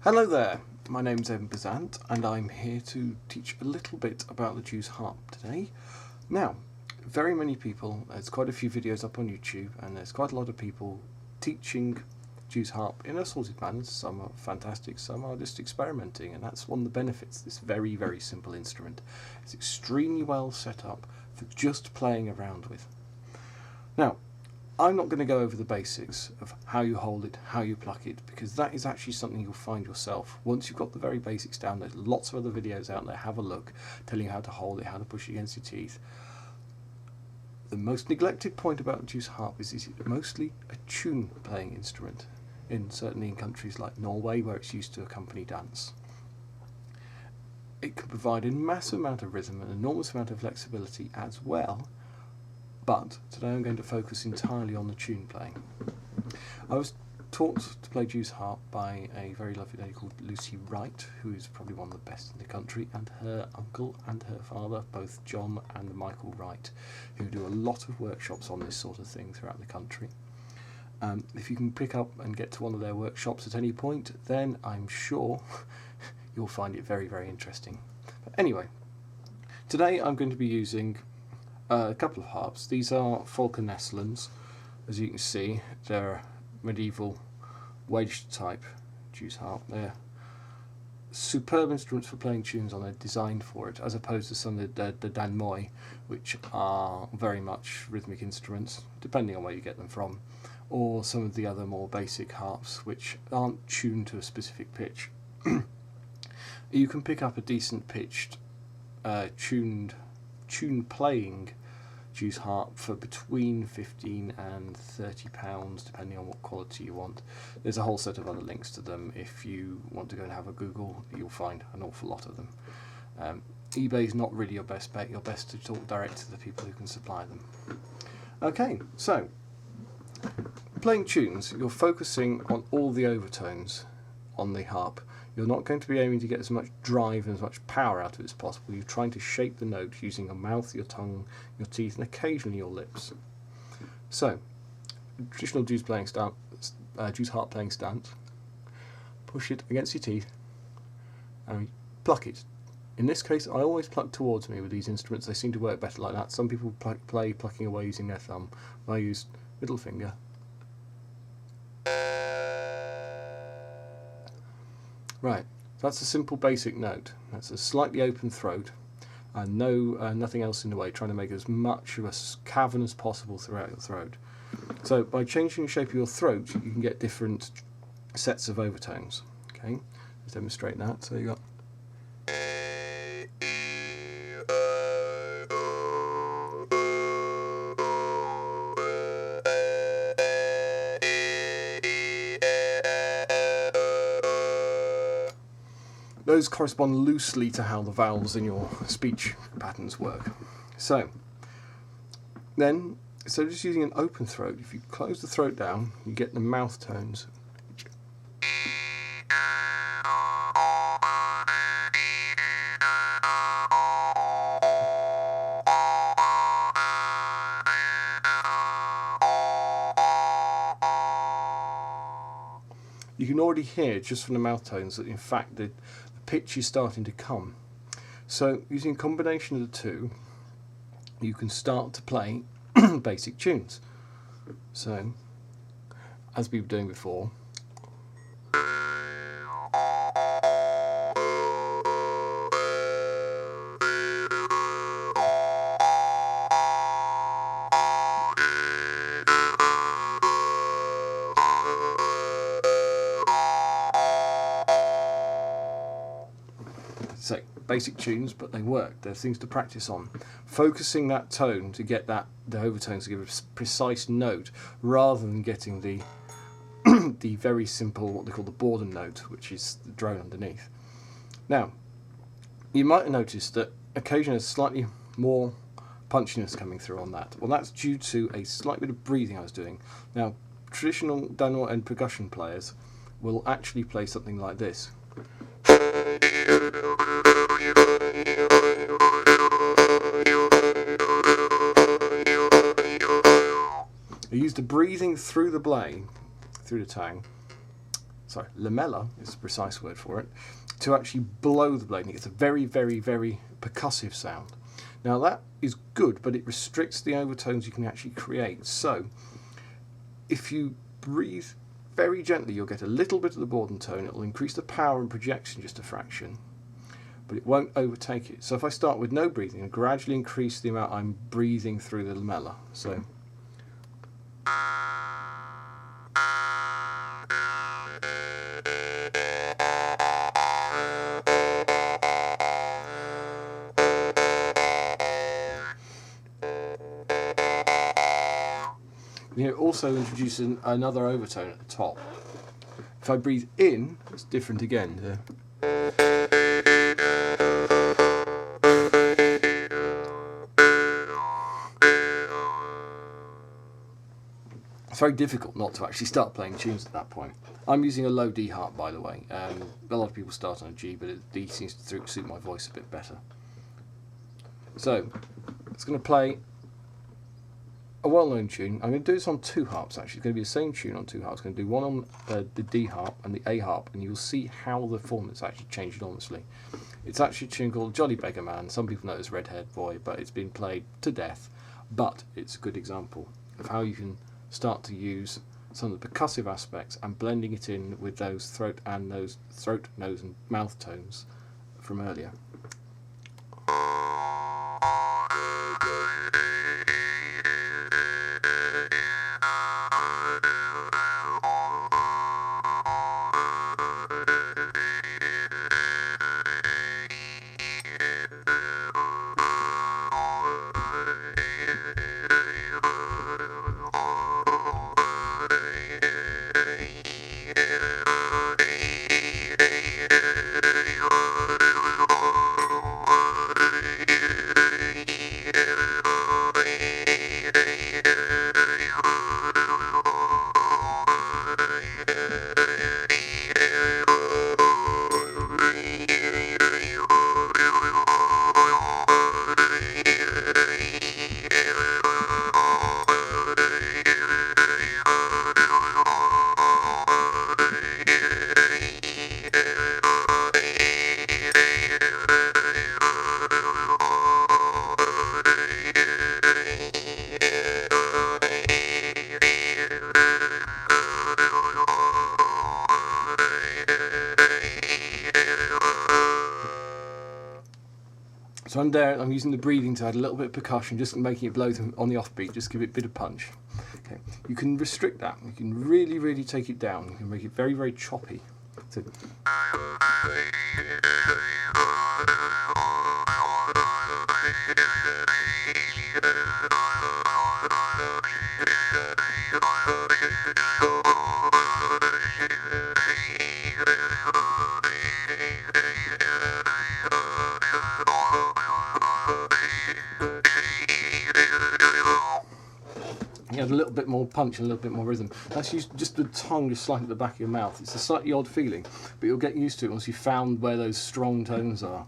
Hello there, my name's Em Bazant and I'm here to teach a little bit about the Jew's Harp today. Now, very many people, there's quite a few videos up on YouTube and there's quite a lot of people teaching Jew's Harp in assorted manners. Some are fantastic, some are just experimenting, and that's one of the benefits. This very, very simple instrument is extremely well set up for just playing around with. Now, I'm not going to go over the basics of how you hold it, how you pluck it, because that is actually something you'll find yourself. Once you've got the very basics down, there's lots of other videos out there. Have a look, telling you how to hold it, how to push it against your teeth. The most neglected point about Jew's Harp is it's mostly a tune playing instrument, certainly in countries like Norway, where it's used to accompany dance. It can provide a massive amount of rhythm and an enormous amount of flexibility as well. But today I'm going to focus entirely on the tune playing. I was taught to play Jew's Harp by a very lovely lady called Lucy Wright, who is probably one of the best in the country, and her uncle and her father, both John and Michael Wright, who do a lot of workshops on this sort of thing throughout the country. If you can pick up and get to one of their workshops at any point, then I'm sure you'll find it very, very interesting. But anyway, today I'm going to be using a couple of harps. These are Falkenässlens. As you can see, they're medieval wedged type Jew's Harp. They're superb instruments for playing tunes on. They're designed for it, as opposed to some of the Danmoy, which are very much rhythmic instruments, depending on where you get them from, or some of the other more basic harps, which aren't tuned to a specific pitch. You can pick up a decent pitched, tune playing Jew's Harp for between £15 and £30, depending on what quality you want. There's a whole set of other links to them. If you want to go and have a Google, you'll find an awful lot of them. eBay is not really your best bet. You're best to talk direct to the people who can supply them. Okay, so playing tunes, you're focusing on all the overtones on the harp. You're not going to be aiming to get as much drive and as much power out of it as possible. You're trying to shape the note using your mouth, your tongue, your teeth, and occasionally your lips. So, traditional Jew's Harp playing stance. Push it against your teeth and pluck it. In this case, I always pluck towards me with these instruments. They seem to work better like that. Some people play plucking away using their thumb. I use middle finger. Right, that's a simple basic note. That's a slightly open throat and nothing else in the way, trying to make as much of a cavern as possible throughout your throat. So by changing the shape of your throat, you can get different sets of overtones. Okay, let's demonstrate that. So you got those correspond loosely to how the vowels in your speech patterns work. So, then, instead of just using an open throat, if you close the throat down, you get the mouth tones. You can already hear, just from the mouth tones, that in fact the pitch is starting to come. So using a combination of the two, you can start to play basic tunes. So, as we were doing before, so basic tunes, but they work. They're things to practice on. Focusing that tone to get the overtones to give a precise note, rather than getting the the very simple, what they call the border note, which is the drone underneath. Now, you might have noticed that occasionally there's slightly more punchiness coming through on that. Well, that's due to a slight bit of breathing I was doing. Now, traditional Danmoy and percussion players will actually play something like this. I used the breathing through the blade, through the tang, sorry, lamella is the precise word for it, to actually blow the blade, and it gets a very, very, very percussive sound. Now that is good, but it restricts the overtones you can actually create. So if you breathe very gently, you'll get a little bit of the Borden tone. It will increase the power and projection just a fraction, but it won't overtake it. So if I start with no breathing and gradually increase the amount I'm breathing through the lamella, so it also introduces another overtone at the top. If I breathe in, it's different again. It's very difficult not to actually start playing tunes at that point. I'm using a low D harp, by the way. A lot of people start on a G, but D seems to suit my voice a bit better. So, it's going to play a well-known tune. I'm going to do this on two harps, actually. It's going to be the same tune on two harps. I'm going to do one on the D harp and the A harp, and you'll see how the performance actually changed enormously. It's actually a tune called Jolly Beggar Man. Some people know it as Red-Haired Boy, but it's been played to death. But it's a good example of how you can start to use some of the percussive aspects and blending it in with those throat, nose and mouth tones from earlier. So I'm using the breathing to add a little bit of percussion, just making it blow on the offbeat, just give it a bit of punch. Okay, you can restrict that. You can really, really take it down. You can make it very, very choppy. So, you have a little bit more punch and a little bit more rhythm. That's just the tongue just slightly at the back of your mouth. It's a slightly odd feeling, but you'll get used to it once you've found where those strong tones are.